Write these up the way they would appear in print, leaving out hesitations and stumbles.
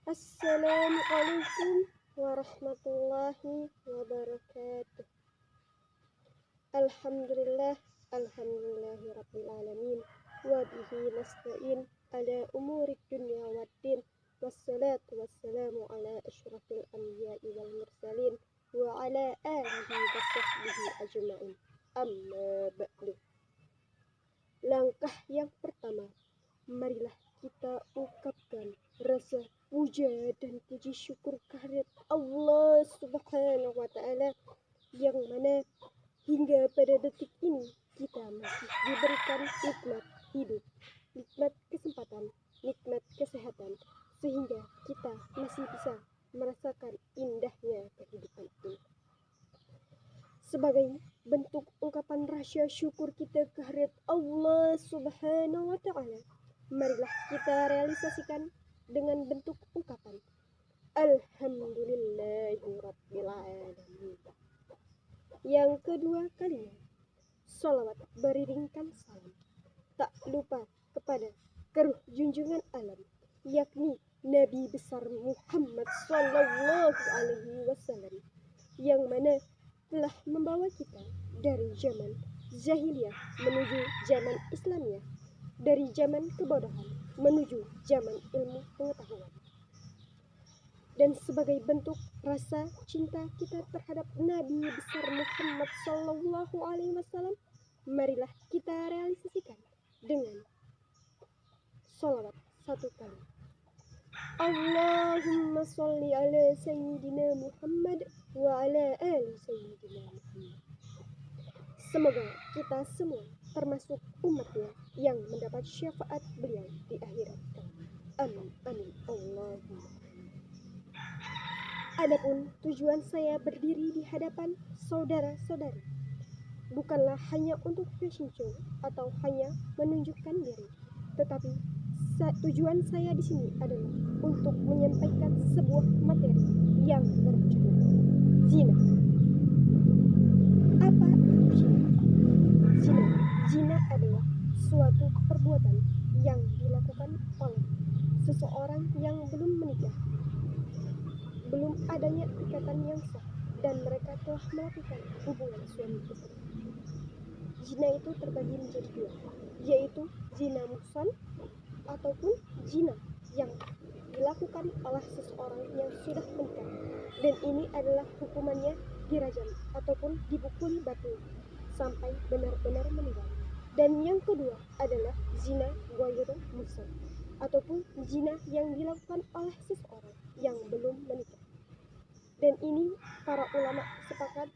Assalamualaikum warahmatullahi wabarakatuh. Alhamdulillahi rabbil alamin wa bihi nasta'in ala umurid dunya waddin wassalatu wassalamu ala asyrafil anbiya'i wal mursalin wa ala alihi wa sahbihi ajma'in. Amma ba'du. Langkah yang pertama, marilah kita ungkapkan rasa puja dan puji syukur kehadirat Allah Subhanahu wa Ta'ala, yang mana hingga pada detik ini kita masih diberikan nikmat hidup, nikmat kesempatan, nikmat kesehatan, sehingga kita masih bisa merasakan indahnya kehidupan ini. Sebagai bentuk ungkapan rasa syukur kita kehadirat Allah Subhanahu wa Ta'ala, marilah kita realisasikan dengan bentuk ungkapan Alhamdulillahi rabbil alamin. Yang kedua kalinya, sholawat beriringkan salam tak lupa kepada keruh junjungan alam, yakni Nabi besar Muhammad Sallallahu Alaihi Wasallam, yang mana telah membawa kita dari zaman jahiliyah menuju zaman Islamiyah, dari zaman kebodohan menuju zaman ilmu pengetahuan. Dan sebagai bentuk rasa cinta kita terhadap Nabi besar Muhammad Sallallahu Alaihi Wasallam, marilah kita realisasikan dengan sholawat satu kali. Allahumma sholli ala Sayyidina Muhammad wa ala ali Sayyidina Muhammad. Semoga kita semua termasuk umatnya yang mendapat syafaat beliau di akhirat. Amin, amin, Allahumma. Adapun tujuan saya berdiri di hadapan saudara-saudari bukanlah hanya untuk fashion show atau hanya menunjukkan diri, tetapi tujuan saya di sini adalah untuk menyampaikan sebuah materi yang berjudul zina. Apa itu zina? Zina adalah suatu perbuatan yang dilakukan oleh seseorang yang belum menikah, belum adanya ikatan yang sah, dan mereka telah melakukan hubungan suami istri. Zina itu terbagi menjadi dua, yaitu zina muhsan ataupun zina yang dilakukan oleh seseorang yang sudah menikah, dan ini adalah hukumannya dirajam ataupun dipukuli batu sampai benar-benar meninggal. Dan yang kedua adalah zina ghairu muhsan ataupun zina yang dilakukan oleh seseorang yang belum menikah. Dan ini para ulama sepakat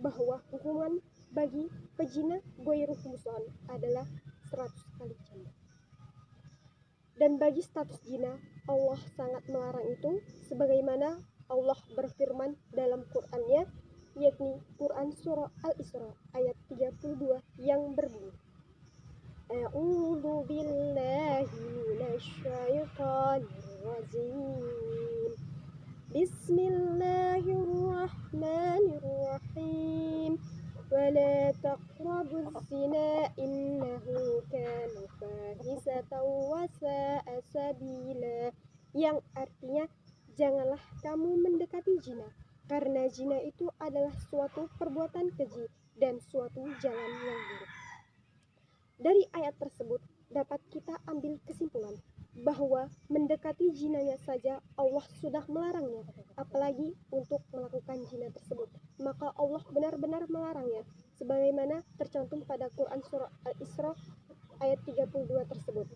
bahwa hukuman bagi pezina ghairu muhsan adalah 100 kali janda. Dan bagi status zina, Allah sangat melarang itu, sebagaimana Allah berfirman dalam Qur'annya, yakni Quran surah Al-Isra ayat 32 yang berbunyi, A'udzu billahi minasyaitonir rajim. Bismillahirrahmanirrahim. Wala taqrabuz zina innahu kana fahisatan wa sa'a sabila, yang artinya janganlah kamu mendekati zina, karena zina itu adalah suatu perbuatan keji dan suatu jalan yang buruk. Dari ayat tersebut dapat kita ambil kesimpulan bahwa mendekati zinanya saja Allah sudah melarangnya, apalagi untuk melakukan zina tersebut, maka Allah benar-benar melarangnya, sebagaimana tercantum pada Quran surah Al-Isra ayat 32 tersebut.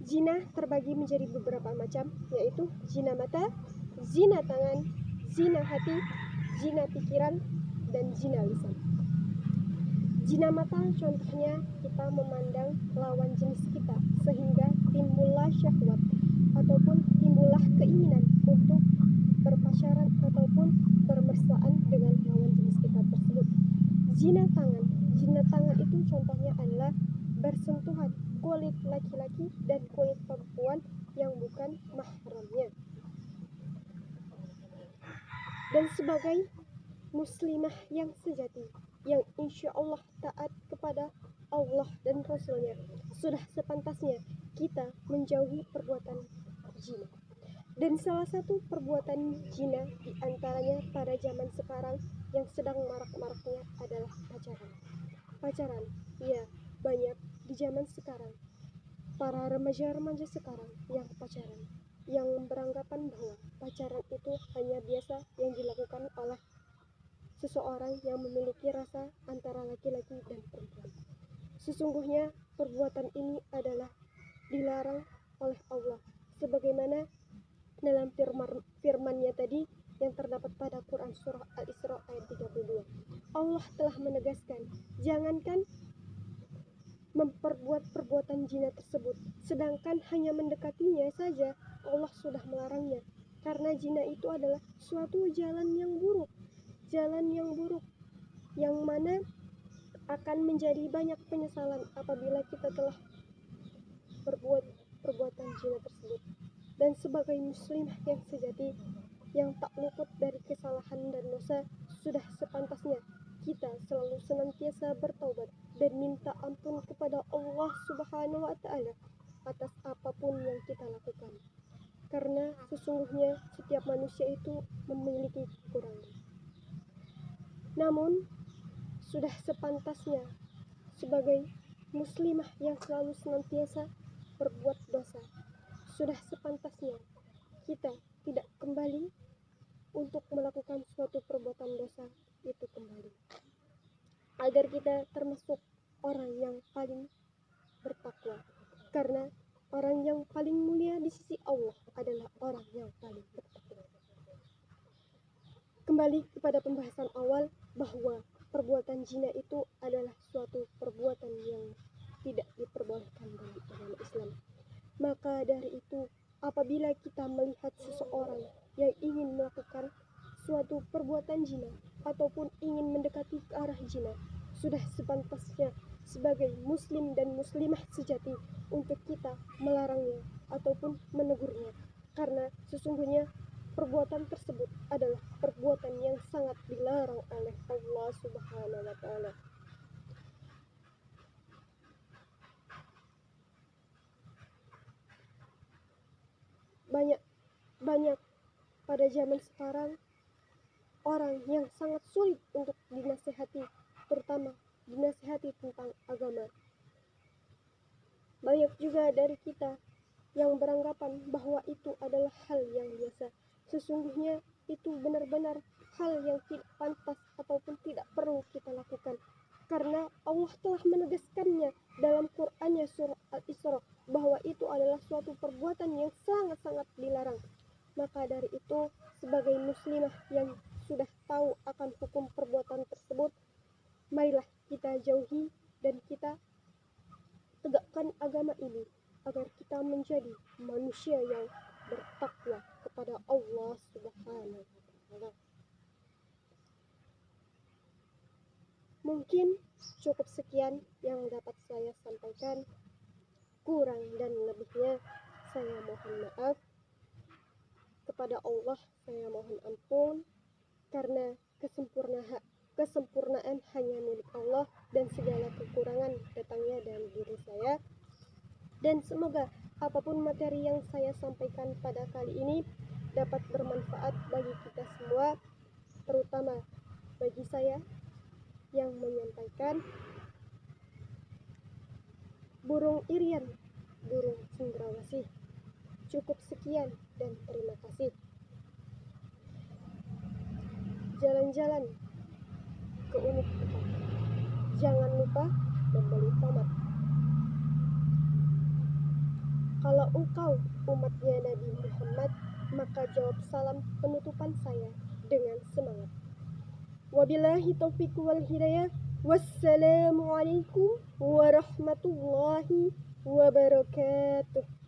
Zina terbagi menjadi beberapa macam, yaitu zina mata, zina tangan, zina hati, zina pikiran, dan zina lisan. Zina mata contohnya kita memandang lawan jenis kita sehingga timbullah syahwat ataupun timbullah keinginan untuk berpacaran ataupun bermesraan dengan lawan jenis kita tersebut. Zina tangan itu contohnya adalah bersentuhan kulit laki-laki dan kulit perempuan yang bukan mahramnya. Dan sebagai muslimah yang sejati, yang insya Allah taat kepada Allah dan Rasulnya, sudah sepantasnya kita menjauhi perbuatan zina. Dan salah satu perbuatan zina di antaranya pada zaman sekarang yang sedang marak-maraknya adalah pacaran. Pacaran, ya, banyak di zaman sekarang. Para remaja-remaja sekarang yang pacaran, yang beranggapan bahwa pacaran itu hanya biasa yang dilakukan oleh seseorang yang memiliki rasa antara laki-laki dan perempuan. Sesungguhnya perbuatan ini adalah dilarang oleh Allah, sebagaimana dalam firman-Nya tadi yang terdapat pada Quran surah Al-Isra ayat 32. Allah telah menegaskan, jangankan memperbuat perbuatan zina tersebut, sedangkan hanya mendekatinya saja Allah sudah melarangnya. Karena zina itu adalah suatu jalan yang buruk, yang mana akan menjadi banyak penyesalan apabila kita telah berbuat perbuatan zina tersebut. Dan sebagai muslimah yang sejati, yang tak luput dari kesalahan dan dosa, sudah sepantasnya kita selalu senantiasa bertaubat dan minta ampun kepada Allah Subhanahu wa Ta'ala atas apapun yang kita lakukan. Karena sesungguhnya setiap manusia itu memiliki kekurangan. Namun, sudah sepantasnya sebagai muslimah yang selalu senantiasa berbuat dosa, sudah sepantasnya kita tidak kembali untuk melakukan suatu perbuatan dosa itu kembali, agar kita termasuk orang yang paling bertakwa. Karena orang yang paling mulia di sisi Allah adalah orang yang paling bertakwa. Kembali kepada pembahasan awal, bahwa perbuatan zina itu adalah suatu perbuatan yang tidak diperbolehkan dalam agama Islam. Maka dari itu, apabila kita melihat seseorang yang ingin melakukan suatu perbuatan zina ataupun ingin mendekati ke arah zina, sudah sepantasnya sebagai muslim dan muslimah sejati untuk kita melarangnya ataupun menegurnya. Karena sesungguhnya perbuatan tersebut adalah perbuatan yang sangat dilarang oleh Allah Subhanahu wa Ta'ala. Banyak pada zaman sekarang orang yang sangat sulit untuk dinasehati, terutama dinasehati tentang agama. Banyak juga dari kita yang beranggapan bahwa itu adalah hal yang biasa. Sesungguhnya itu benar-benar hal yang tidak pantas ataupun tidak perlu kita lakukan. Karena Allah telah menegaskannya dalam Qur'annya surah Al-Isra bahwa itu adalah suatu perbuatan yang sangat-sangat dilarang. Maka dari itu, sebagai muslimah yang sudah tahu akan hukum perbuatan tersebut, marilah kita jauhi dan kita tegakkan agama ini agar kita menjadi manusia yang bertakwa kepada Allah Subhanahu wa Ta'ala. Mungkin cukup sekian yang dapat saya sampaikan. Kurang dan lebihnya saya mohon maaf. Kepada Allah saya mohon ampun, karena kesempurnaan hanya milik Allah dan segala kekurangan datangnya dari diri saya. Dan semoga apapun materi yang saya sampaikan pada kali ini dapat bermanfaat bagi kita semua, terutama bagi saya yang menyampaikan. Burung irian, burung cendrawasih. Cukup sekian dan terima kasih. Jalan-jalan ke unit 4. Jangan lupa membeli tomat. Kalau engkau umatnya Nabi Muhammad, maka jawab salam penutupan saya dengan semangat. Wabillahi taufiq wal hidayah. Wassalamualaikum warahmatullahi wabarakatuh.